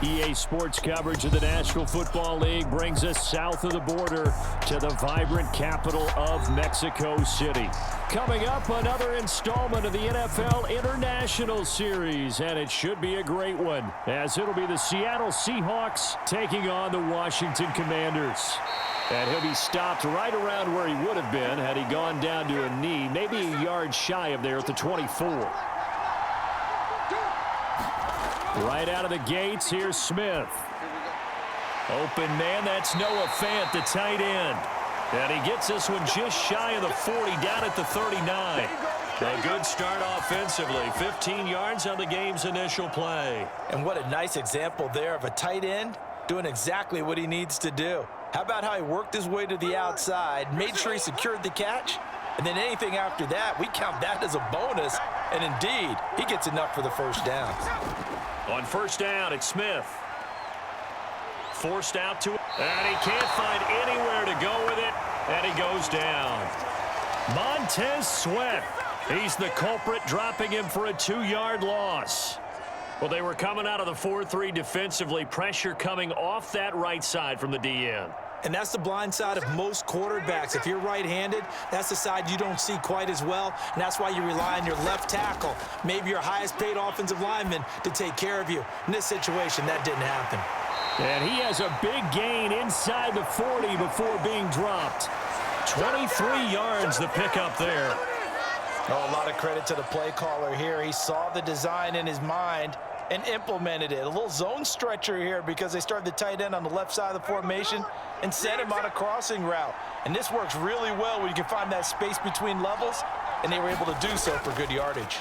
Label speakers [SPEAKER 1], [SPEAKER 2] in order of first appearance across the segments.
[SPEAKER 1] EA Sports coverage of the National Football League brings us south of the border to the vibrant capital of Mexico City. Coming up, another installment of the NFL International Series, and it should be a great one, as it'll be the Seattle Seahawks taking on the Washington Commanders. And he'll be stopped right around where he would have been had he gone down to a knee, maybe a yard shy of there at the 24. Right out of the gates, here's Smith. Open man, that's Noah Fant, the tight end. And he gets this one just shy of the 40, down at the 39. A good start offensively. 15 yards on the game's initial play.
[SPEAKER 2] And what a nice example there of a tight end doing exactly what he needs to do. How about how he worked his way to the outside, made sure he secured the catch, and then anything after that, we count that as a bonus. And indeed, he gets enough for the first down.
[SPEAKER 1] On first down, it's Smith. Forced out to it, and he can't find anywhere to go with it, and he goes down. Montez Sweat, he's the culprit, dropping him for a 2-yard loss. Well, they were coming out of the 4-3 defensively, pressure coming off that right side from the DN.
[SPEAKER 2] And that's the blind side of most quarterbacks. If you're right-handed, that's the side you don't see quite as well, and that's why you rely on your left tackle, maybe your highest-paid offensive lineman, to take care of you. In this situation, that didn't happen.
[SPEAKER 1] And he has a big gain inside the 40 before being dropped. 23 yards the pickup there.
[SPEAKER 2] Oh, a lot of credit to the play caller here. He saw the design in his mind and implemented it. A little zone stretcher here because they started the tight end on the left side of the formation and sent him on a crossing route. And this works really well when you can find that space between levels, and they were able to do so for good yardage.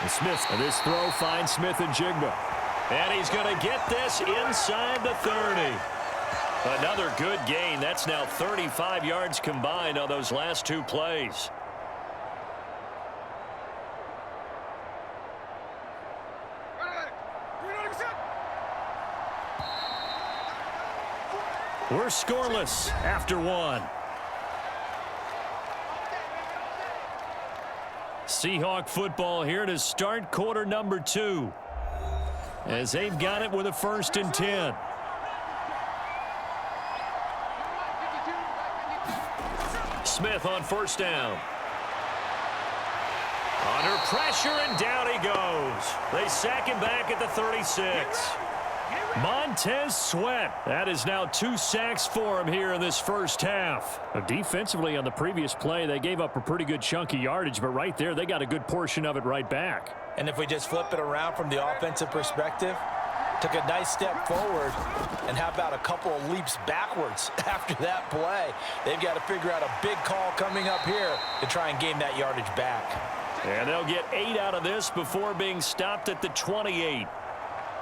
[SPEAKER 1] And Smith, and this throw finds Smith and Jigba. And he's going to get this inside the 30. Another good gain. That's now 35 yards combined on those last two plays. We're scoreless after one. Seahawk football here to start quarter number 2. As they've got it with a 1st and 10. Smith on first down. Under pressure, and down he goes. They sack him back at the 36. Montez Sweat. That is now 2 sacks for him here in this first half. Defensively on the previous play, they gave up a pretty good chunk of yardage, but right there, they got a good portion of it right back.
[SPEAKER 2] And if we just flip it around from the offensive perspective, took a nice step forward, and how about a couple of leaps backwards after that play? They've got to figure out a big call coming up here to try and gain that yardage back.
[SPEAKER 1] And they'll get 8 out of this before being stopped at the 28.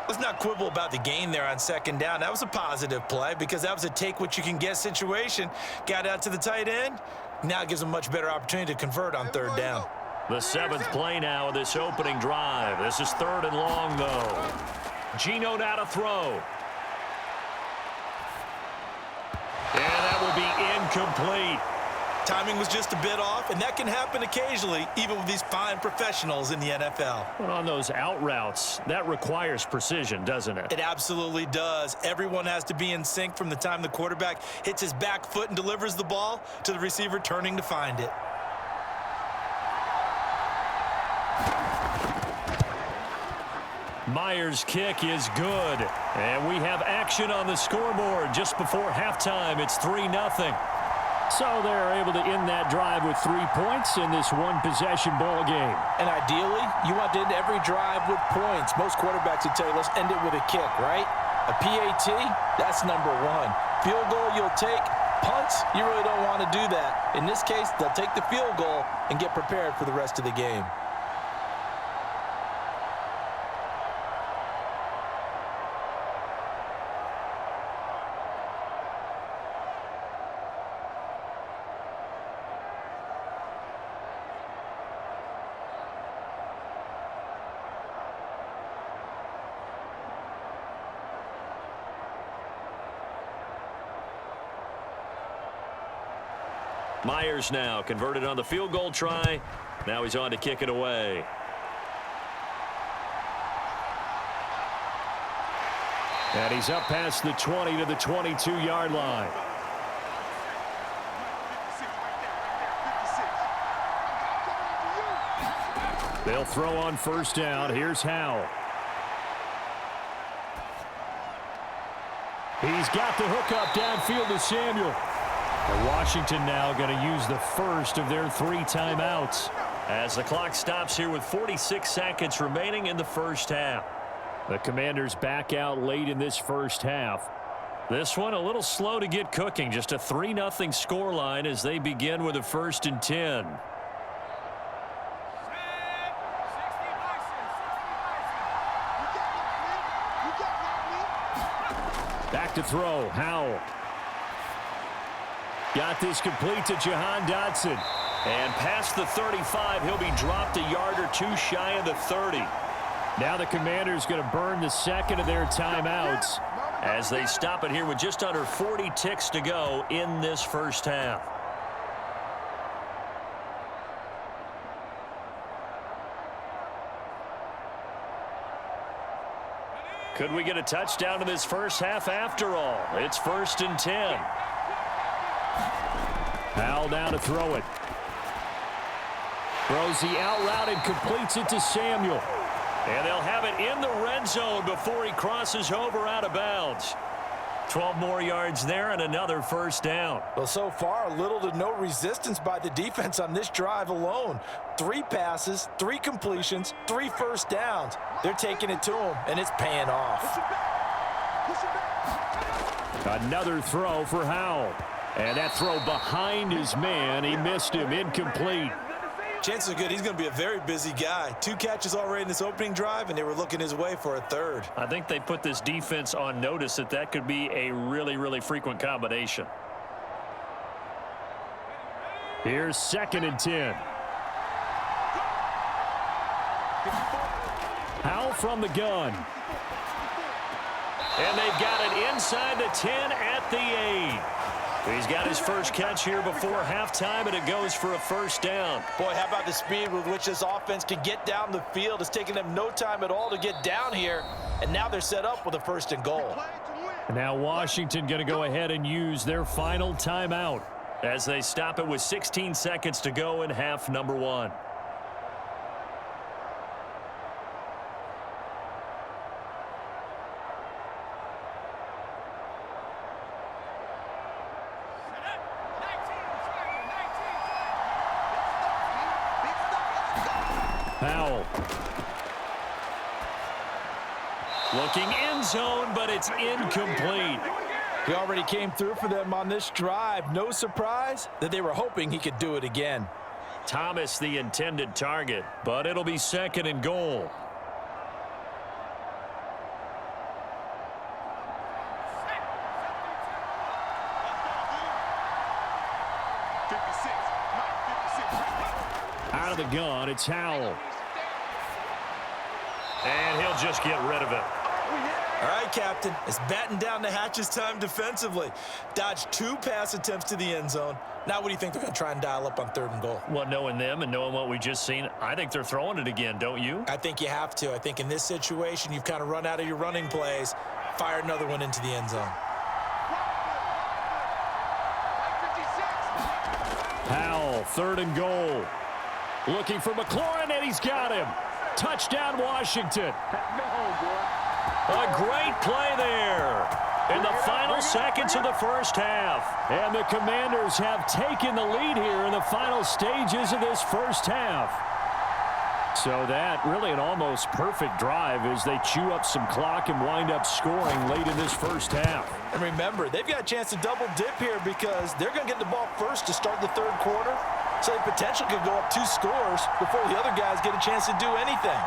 [SPEAKER 2] Let's not quibble about the gain there on second down. That was a positive play because that was a take-what-you-can-get situation. Got out to the tight end. Now it gives them a much better opportunity to convert on third down.
[SPEAKER 1] The 7th play now of this opening drive. This is 3rd and long, though. Geno now to throw. And that will be incomplete.
[SPEAKER 2] Timing was just a bit off, and that can happen occasionally, even with these fine professionals in the NFL.
[SPEAKER 1] But on those out routes, that requires precision, doesn't it?
[SPEAKER 2] It absolutely does. Everyone has to be in sync from the time the quarterback hits his back foot and delivers the ball to the receiver turning to find it.
[SPEAKER 1] Myers' kick is good. And we have action on the scoreboard just before halftime. It's 3-0. So they're able to end that drive with 3 points in this one-possession ball game.
[SPEAKER 2] And ideally, you want to end every drive with points. Most quarterbacks would tell you, let's end it with a kick, right? A PAT, that's number 1. Field goal, you'll take. Punts, you really don't want to do that. In this case, they'll take the field goal and get prepared for the rest of the game.
[SPEAKER 1] Myers now converted on the field goal try. Now he's on to kick it away. And he's up past the 20 to the 22-yard line. They'll throw on first down. Here's Howell. He's got the hook up downfield to Samuel. And Washington now going to use the first of their 3 timeouts.
[SPEAKER 3] As the clock stops here with 46 seconds remaining in the first half.
[SPEAKER 1] The Commanders back out late in this first half.
[SPEAKER 3] This one a little slow to get cooking. Just a 3-0 scoreline as they begin with a 1st and 10.
[SPEAKER 1] Back to throw. Howell. Got this complete to Jahan Dotson.
[SPEAKER 3] And past the 35, he'll be dropped a yard or 2 shy of the 30.
[SPEAKER 1] Now the Commanders going to burn the second of their timeouts
[SPEAKER 3] as they stop it here with just under 40 ticks to go in this first half. Could we get a touchdown in this first half after all? It's 1st and 10.
[SPEAKER 1] Howell down to throw it. Throws the out route and completes it to Samuel.
[SPEAKER 3] And they'll have it in the red zone before he crosses over out of bounds. 12 more yards there and another first down.
[SPEAKER 2] Well, so far, little to no resistance by the defense on this drive alone. 3 passes, 3 completions, 3 first downs. They're taking it to him, and it's paying off.
[SPEAKER 1] Another throw for Howell. And that throw behind his man. He missed him. Incomplete.
[SPEAKER 2] Chances are good he's going to be a very busy guy. 2 catches already in this opening drive, and they were looking his way for a 3rd.
[SPEAKER 3] I think they put this defense on notice that could be a really, really frequent combination.
[SPEAKER 1] Here's 2nd and 10. Howell from the gun.
[SPEAKER 3] And they've got it inside the 10 at the 8. He's got his first catch here before halftime, and it goes for a first down.
[SPEAKER 2] Boy, how about the speed with which this offense can get down the field? It's taken them no time at all to get down here, and now they're set up with a 1st and goal.
[SPEAKER 1] And now Washington going to go ahead and use their final timeout
[SPEAKER 3] as they stop it with 16 seconds to go in half number 1.
[SPEAKER 1] Howell.
[SPEAKER 3] Looking end zone, but it's incomplete.
[SPEAKER 2] He already came through for them on this drive. No surprise that they were hoping he could do it again.
[SPEAKER 3] Thomas the intended target, but it'll be 2nd and goal.
[SPEAKER 1] Out of the gun, it's Howell.
[SPEAKER 3] And he'll just get rid of it.
[SPEAKER 2] All right, Captain. It's batten down the hatches time defensively. Dodged 2 pass attempts to the end zone. Now what do you think they're going to try and dial up on 3rd and goal?
[SPEAKER 3] Well, knowing them and knowing what we just seen, I think they're throwing it again, don't you?
[SPEAKER 2] I think you have to. I think in this situation, you've kind of run out of your running plays. Fire another one into the end zone.
[SPEAKER 1] Howell, 3rd and goal. Looking for McLaurin, and he's got him. Touchdown, Washington.
[SPEAKER 3] A great play there in the final seconds of the first half.
[SPEAKER 1] And the Commanders have taken the lead here in the final stages of this first half. So that really an almost perfect drive as they chew up some clock and wind up scoring late in this first half.
[SPEAKER 2] And remember, they've got a chance to double dip here because they're going to get the ball first to start the 3rd quarter. So they potentially could go up 2 scores before the other guys get a chance to do anything.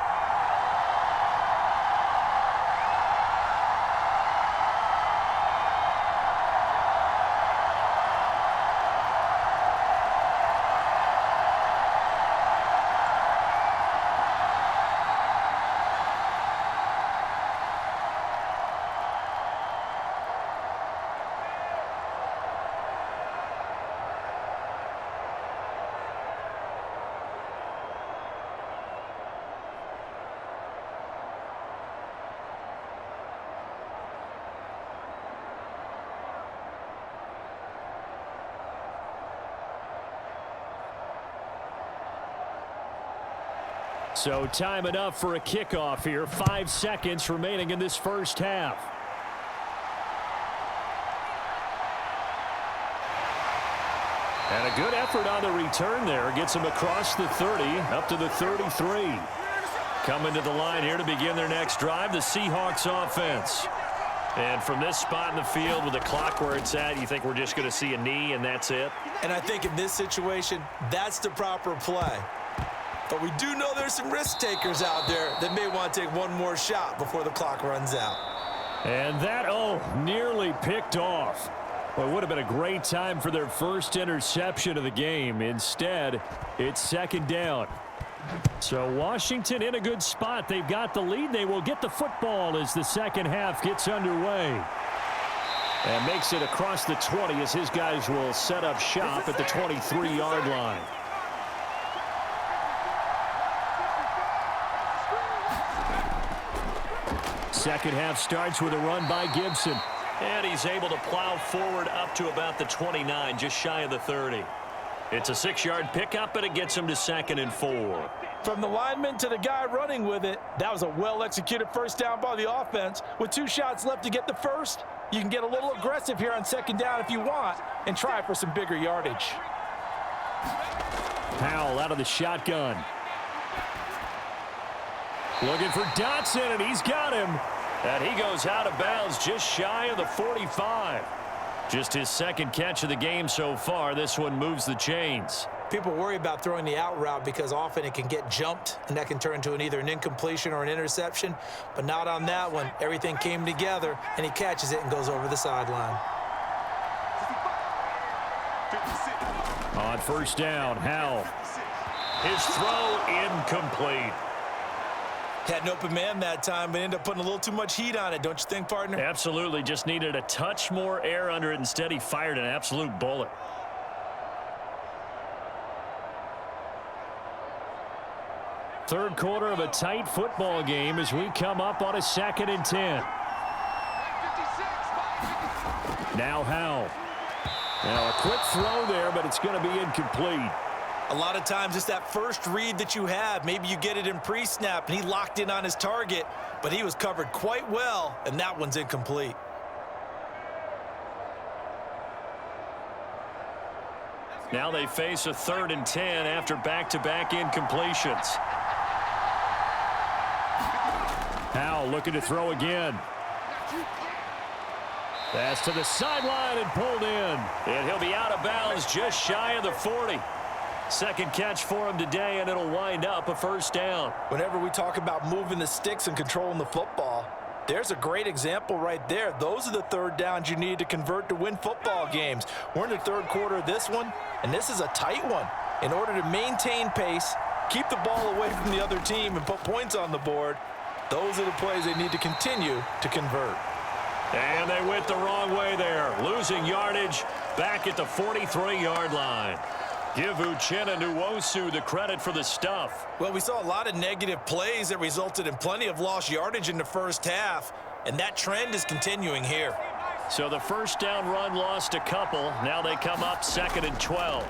[SPEAKER 1] So time enough for a kickoff here. 5 seconds remaining in this first half. And a good effort on the return there. Gets him across the 30, up to the 33. Coming to the line here to begin their next drive, the Seahawks offense. And from this spot in the field with the clock where it's at, you think we're just going to see a knee and that's it?
[SPEAKER 2] And I think in this situation, that's the proper play. But we do know there's some risk takers out there that may want to take one more shot before the clock runs out.
[SPEAKER 1] And that, nearly picked off. Well, it would have been a great time for their first interception of the game. Instead, it's second down. So Washington in a good spot. They've got the lead. They will get the football as the second half gets underway. And makes it across the 20 as his guys will set up shop at the 23-yard line. Second half starts with a run by Gibson.
[SPEAKER 3] And he's able to plow forward up to about the 29, just shy of the 30. It's a 6-yard pickup, but it gets him to 2nd and 4.
[SPEAKER 2] From the lineman to the guy running with it, that was a well-executed first down by the offense. With 2 shots left to get the first, you can get a little aggressive here on second down if you want and try for some bigger yardage.
[SPEAKER 1] Powell out of the shotgun. Looking for Dotson, and he's got him. And he goes out of bounds just shy of the 45. Just his second catch of the game so far. This one moves the chains.
[SPEAKER 2] People worry about throwing the out route because often it can get jumped, and that can turn into either an incompletion or an interception. But not on that one. Everything came together, and he catches it and goes over the sideline.
[SPEAKER 1] On first down, Howell.
[SPEAKER 3] His throw incomplete.
[SPEAKER 2] Had an open man that time, but ended up putting a little too much heat on it, don't you think, partner?
[SPEAKER 3] Absolutely. Just needed a touch more air under it. Instead, he fired an absolute bullet.
[SPEAKER 1] Third quarter of a tight football game as we come up on a 2nd and 10. Now Howell. Now a quick throw there, but it's going to be incomplete.
[SPEAKER 2] A lot of times it's that first read that you have. Maybe you get it in pre-snap, and he locked in on his target, but he was covered quite well, and that one's incomplete.
[SPEAKER 3] Now they face a 3rd and 10 after back-to-back incompletions.
[SPEAKER 1] Howell looking to throw again. Pass to the sideline and pulled in.
[SPEAKER 3] And he'll be out of bounds just shy of the 40. Second catch for him today, and it'll wind up a first down.
[SPEAKER 2] Whenever we talk about moving the sticks and controlling the football, there's a great example right there. Those are the third downs you need to convert to win football games. We're in the third quarter of this one, and this is a tight one. In order to maintain pace, keep the ball away from the other team, and put points on the board, those are the plays they need to continue to convert.
[SPEAKER 3] And they went the wrong way there, losing yardage back at the 43-yard line. Give Uchenna Nwosu the credit for the stuff.
[SPEAKER 2] Well, we saw a lot of negative plays that resulted in plenty of lost yardage in the first half, and that trend is continuing here.
[SPEAKER 3] So the first down run lost a couple. Now they come up 2nd and 12.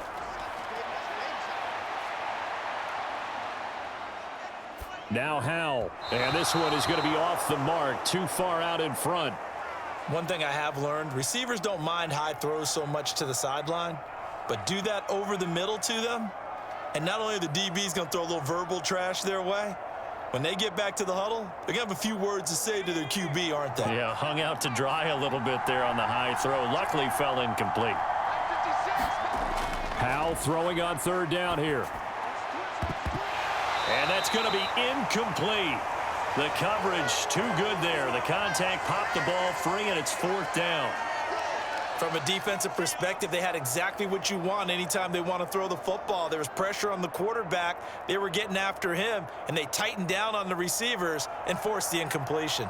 [SPEAKER 1] Now Howell. And this one is going to be off the mark, too far out in front.
[SPEAKER 2] One thing I have learned, receivers don't mind high throws so much to the sideline, but do that over the middle to them, and not only are the DBs going to throw a little verbal trash their way, when they get back to the huddle, they're going to have a few words to say to their QB, aren't they?
[SPEAKER 3] Yeah, hung out to dry a little bit there on the high throw. Luckily fell incomplete.
[SPEAKER 1] Howell throwing on third down here.
[SPEAKER 3] And that's going to be incomplete. The coverage too good there. The contact popped the ball free, and it's 4th down.
[SPEAKER 2] From a defensive perspective, they had exactly what you want anytime they want to throw the football. There was pressure on the quarterback. They were getting after him, and they tightened down on the receivers and forced the incompletion.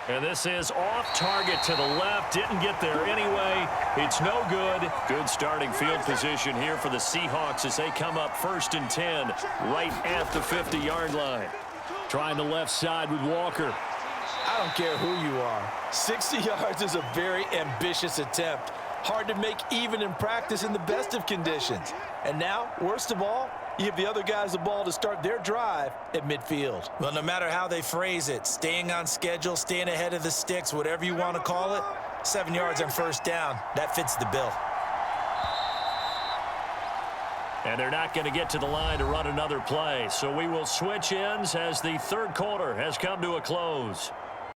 [SPEAKER 3] And this is off target to the left. Didn't get there anyway. It's no good. Good starting field position here for the Seahawks as they come up 1st and 10 right at the 50-yard line.
[SPEAKER 1] Trying the left side with Walker.
[SPEAKER 2] I don't care who you are. 60 yards is a very ambitious attempt. Hard to make even in practice in the best of conditions. And now, worst of all, you give the other guys the ball to start their drive at midfield. Well, no matter how they phrase it, staying on schedule, staying ahead of the sticks, whatever you want to call it, 7 yards on first down, that fits the bill.
[SPEAKER 3] And they're not going to get to the line to run another play. So we will switch ends as the third quarter has come to a close.